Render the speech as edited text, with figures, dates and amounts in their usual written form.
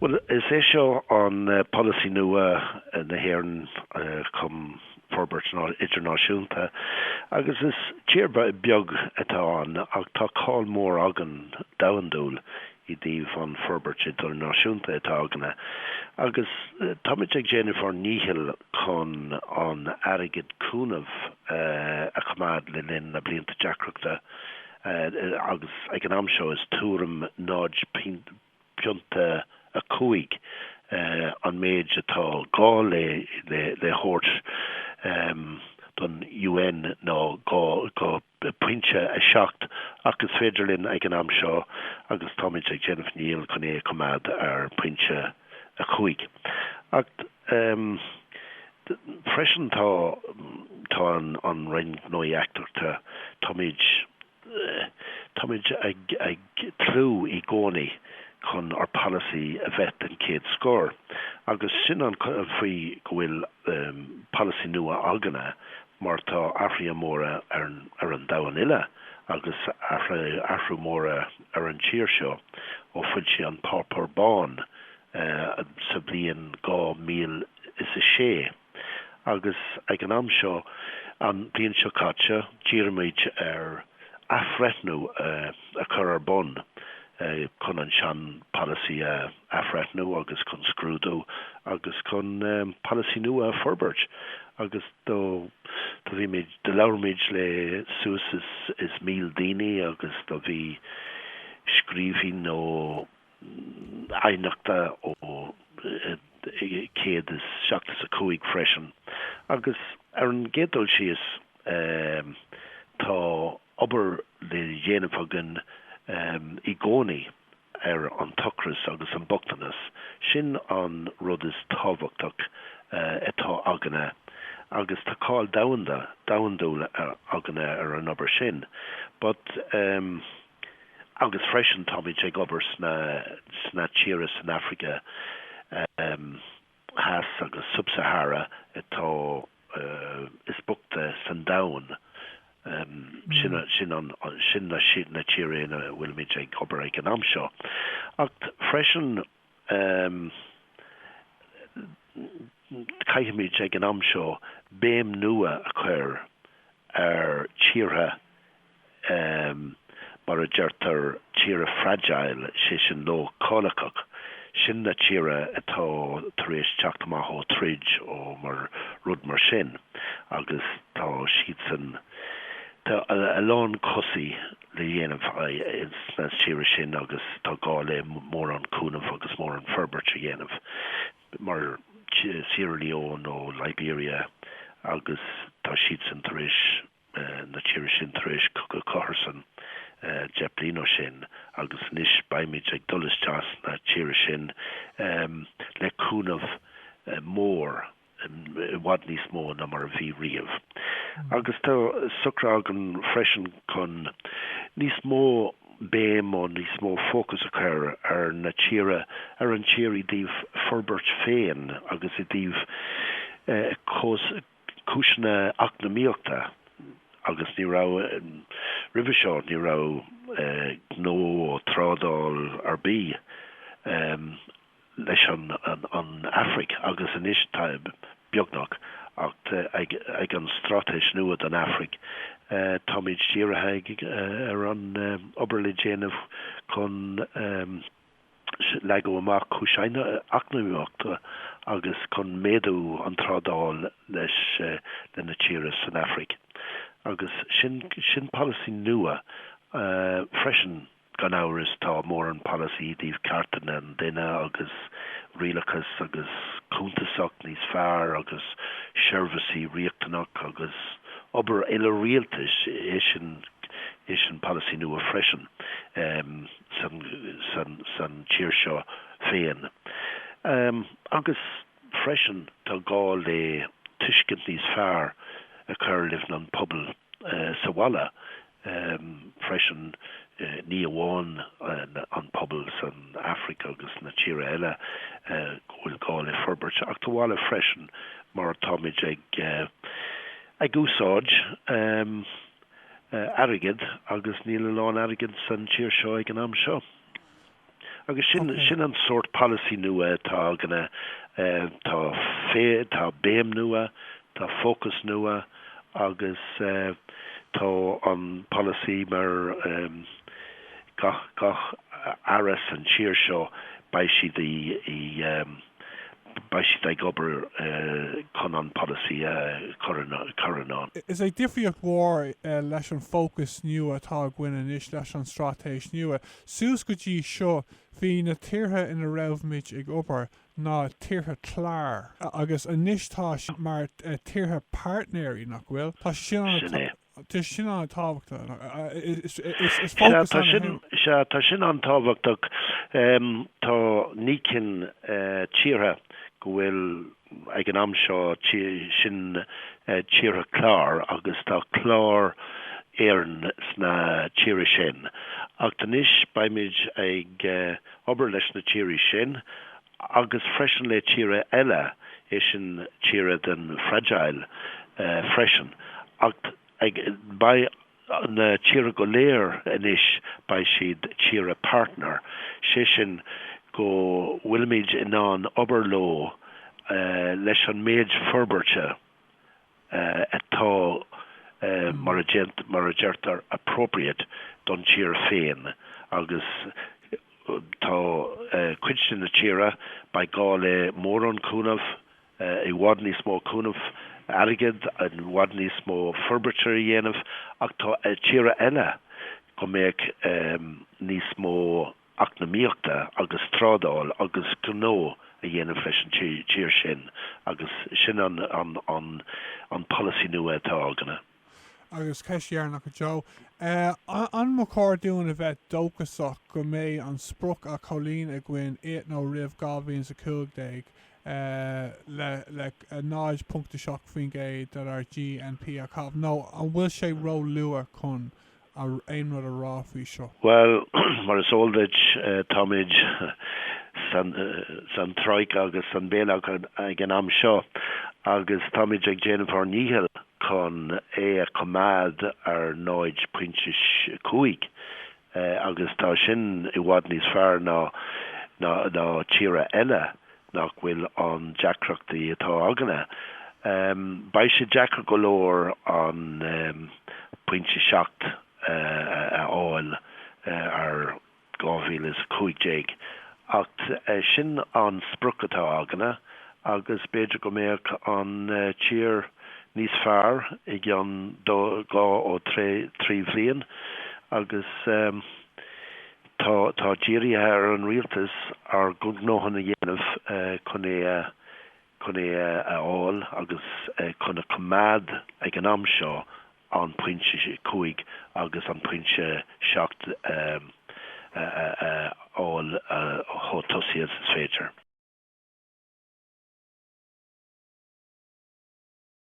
Well, is é seo an policy nua na hhéireann chum forbairt idirnáisiúnta agus is tír beag atá an ach tá cáil mór agan damhandúil I dtíobh an forbairt idirnáisiúnta atá aganna agus táid ag Jennifer níhil chun an airgid Cúnamh a chumad le linn na blianta deacreachta agus ag an amseo is túram náid pianta a cuaig an méid atá gá le hort don UN ná gá puinte a seacht agus féidirlinn ag an amseo agus táid ag Jennifer Níl chun é cumad ar puinte a chuig. Ach freisin tá an rein nóíachtarta táid ag trú I gcónaí chun ar policy a bheith an céad scór. Agus sin an faoi go bhfuil policy nua aganna mar tá afria móra ar an dahan ile agus afrú móra ar an tíir seo ó fuid sé an pápar bán sa bliain 2006. Agus ag an amseo an bliain seo caite díirmid ar afretnú a chur ar bon chun an sean policy afretnú agus chun scrúdú agus chun policy nua a forbairt agus do bhí méid de leabharméid le suas is 1000 daoine agus do bhí scríbhín ó aineachta ó céad is seachtas a cuaig freisin agus ar an gédul sios tá obair le dhéanamh agan I gcónaí ar an tuchras agus an Bochtanas sin an rud is tábhachtach atá aganna agus tá cáil damhandúil aganna ar an obair sin but agus freisin táid ag obair sna tíras in Africa has agus sub-Sahara atá is bugta san dain sin na tíréna bhfuil méid ag obair ag an amseo. Ach freisin caiithimid ag an amseo béim nua a chur ar tíre mar a deirtar tíre fragile sé sin nó cólachach sin na tíre atá taréis teach amach ó trid ó mar rud mar sin agus tá siad san Tá a lán cosaí le dhéanamh na tíre sin agus tá gá le mór an Cúnamh agus mór an forbairt a dhéanamh mar Sierra Leone ó Liberia agus tá siad san taréis na tíre sin taréis Coharsan Jeplino sin agus níos baimid ag dullas teas na tíre sin le Cúnamh mór wad níos mó na mar bhí riamh. Agus tá sucra agan freisin chun níos mó béim ó níos mó fócus a chur ar na tíre ar an tíir I dtíobh forbairt féin agus I dtíobh cúisina acnamíochta agus ní rá ribh seo ní rá gnó ó trádáil ar bí leis an Afric agus an isteib beagnach ach ag an stratéis nua an Afric táid tíirithe ar an obair le déanamh chun le go amach cúiseanna acnamíochta agus chun méadú an trádáil leis le na tíras an Afric agus sin policy nua freisin gan áras tá mór an policy díobh cartan an duine agus rialachas agus cúntasach níos fearr agus seirbhísí riachtanach agus obair eile rialtas é sin policy nua freisin san tíir seo féin. Agus freisin tá gá le tuiscint níos fearr a chur livn an pobl sa bhalla freisin ní amháin an pobl san Africa agus na tíre eile bhfuil gá le forbairt ach tá bhalla freisin mar táid ag úsáid airgid agus níl lán airgid san tíir seo ag an am seo. agus sin an sort policy nua tá gana tá béim nua tá focus nua agus tá an policy mar gach aras an tíir seo by siad I gobar chun an policy choran. Is é difriocht mhór leis an focus nua atá gine inis leis an stratéis nua. Suas go dtí seo hí na tíortha ina raibhmid ag obair ná tíortha clár agus inis tá mar tíortha partnéirí nach bhfuil tá sin an tábhachtta tá sin an tábhachtach tá nícin tíortha go bhfuil ag an am seo sin tíortha clár agus tá clár éireann sna tíre sin ach tanis baimid ag obair leis na tíre sin agus freisin le tíre eile é sin tíre den fragile freisin ach ag by na tíre go léir inis by siad tíre partner sé sin go bhfuilmid in an obair ló leis an méid forberte atá mar a geartar appropriate don tír féin agus tá cuiiste na tíre by gáil mór an Cúnamh I bhhad níos mó Cúnamh agad an bhhad níos mó forberteir dhéanamh ach tá tíre eile go mbeadh níos mó acnamíochta agus trádáil agus gnó a dhéanamh leis an tír sin agus sin an policy nua atá agana. Agus ceisiarnach go an mo cordún a bheith dóchasach go méid an spruch a cholín a gcuin 8 nó rih gábhíonn sa 15 le náid puncta seach faoin géad ar GNP a cabh nó an bhfuil sé ró lua chun a aonrad a rá faoi seo. Well, mar is oldid táid san troik agus san béach ag an am seo agus táid ag Jennifer níhel chun a comád ar 9.5 agus tá sin I bhhad níos fearr ná tíre eile nach bhfuil an deacrachtaí atá agana. Ba sé deacra go leor an pointe seacht áil ar 2015 ach sin an spruch atá agana agus beidir go méach an tír níos fearr ag an 2 ó 3 bhliain agus tá díri ar an rialtas ar go gnóhan a dhéanamh chun é áil agus chun a comád ag an am seo an pointe 5 agus an pointe seacht áil ó Todhchaí is féidir.